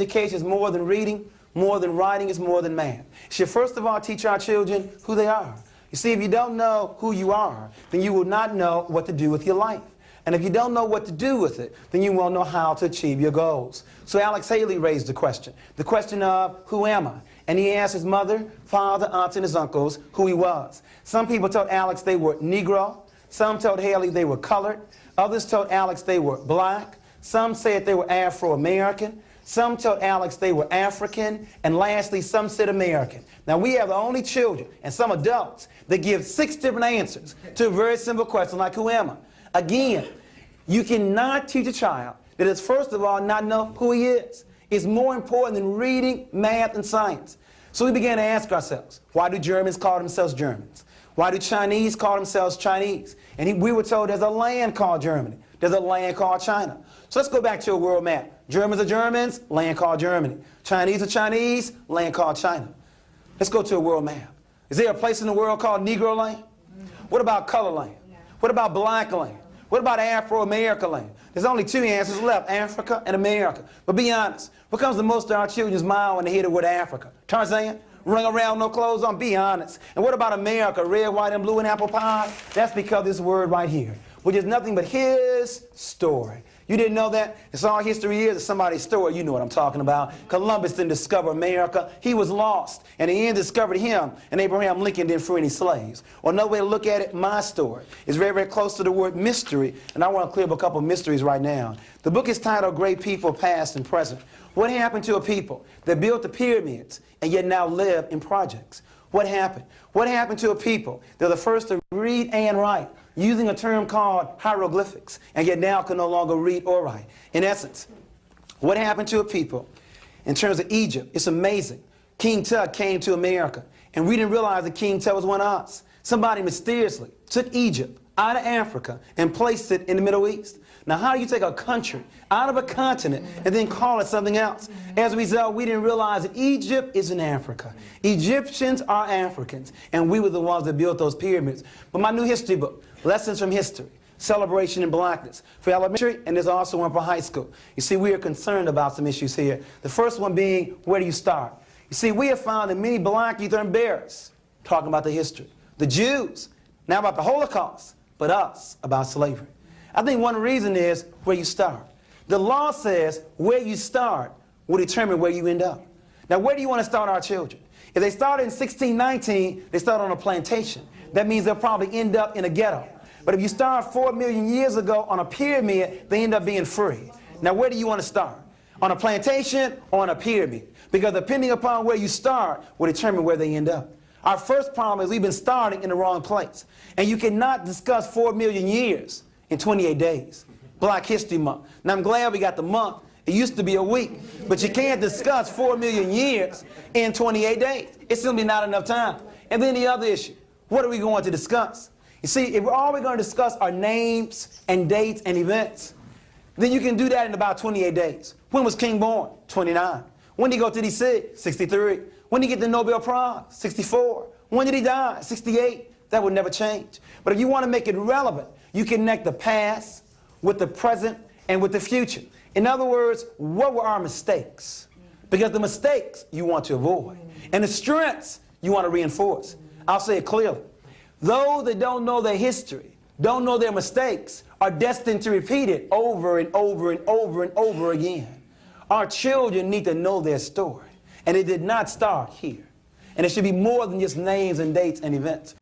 education is more than reading, more than writing, is more than math. It should first of all teach our children who they are. You see, if you don't know who you are, then you will not know what to do with your life. And if you don't know what to do with it, then you won't know how to achieve your goals. So Alex Haley raised the question of who am I? And he asked his mother, father, aunts, and his uncles who he was. Some people told Alex they were Negro. Some told Haley they were colored. Others told Alex they were black. Some said they were Afro-American. Some told Alex they were African. And lastly, some said American. Now, we have the only children and some adults that give 6 different answers to a very simple question like, who am I? Again, you cannot teach a child that is, first of all, not know who he is. It's more important than reading, math, and science. So we began to ask ourselves, why do Germans call themselves Germans? Why do Chinese call themselves Chinese? And we were told there's a land called Germany. There's a land called China. So let's go back to a world map. Germans are Germans, land called Germany. Chinese are Chinese, land called China. Let's go to a world map. Is there a place in the world called Negro land? What about color land? What about black land? What about Afro-American land? There's only 2 answers left, Africa and America. But be honest, what comes to most of our children's mind when they hear the word Africa? Tarzan? Running around, no clothes on? Be honest. And what about America? Red, white, and blue and apple pie? That's because of this word right here, which is nothing but his story. You didn't know that? It's all history is. It's somebody's story. You know what I'm talking about. Columbus didn't discover America. He was lost. And the end discovered him. And Abraham Lincoln didn't free any slaves. Or another way to look at it, my story is very, very close to the word mystery. And I want to clear up a couple of mysteries right now. The book is titled Great People, Past and Present. What happened to a people that built the pyramids and yet now live in projects? What happened? What happened to a people that are the first to read and write using a term called hieroglyphics, and yet now can no longer read or write? In essence, what happened to a people in terms of Egypt? It's amazing. King Tut came to America, and we didn't realize that King Tut was one of us. Somebody mysteriously took Egypt out of Africa and placed it in the Middle East. Now, how do you take a country out of a continent and then call it something else? As a result, we didn't realize that Egypt is in Africa. Egyptians are Africans, and we were the ones that built those pyramids. But my new history book, Lessons from History, Celebration in Blackness, for elementary, and there's also one for high school. You see, we are concerned about some issues here. The first one being, where do you start? You see, we have found that many black youth are embarrassed talking about the history. The Jews, now about the Holocaust, but us about slavery. I think one reason is where you start. The law says where you start will determine where you end up. Now, where do you want to start our children? If they start in 1619, they start on a plantation. That means they'll probably end up in a ghetto. But if you start 4 million years ago on a pyramid, they end up being free. Now, where do you want to start? On a plantation or on a pyramid? Because depending upon where you start will determine where they end up. Our first problem is we've been starting in the wrong place. And you cannot discuss 4 million years in 28 days. Black History Month. Now, I'm glad we got the month. It used to be a week. But you can't discuss 4 million years in 28 days. It's simply not enough time. And then the other issue, what are we going to discuss? You see, if all we're going to discuss are names and dates and events, then you can do that in about 28 days. When was King born? 29. When did he go to D.C.? 63. When did he get the Nobel Prize? 64. When did he die? 68. That would never change. But if you want to make it relevant, you connect the past with the present and with the future. In other words, what were our mistakes? Because the mistakes you want to avoid, and the strengths you want to reinforce. I'll say it clearly. Those that don't know their history, don't know their mistakes, are destined to repeat it over and over and over and over again. Our children need to know their story, and it did not start here. And it should be more than just names and dates and events.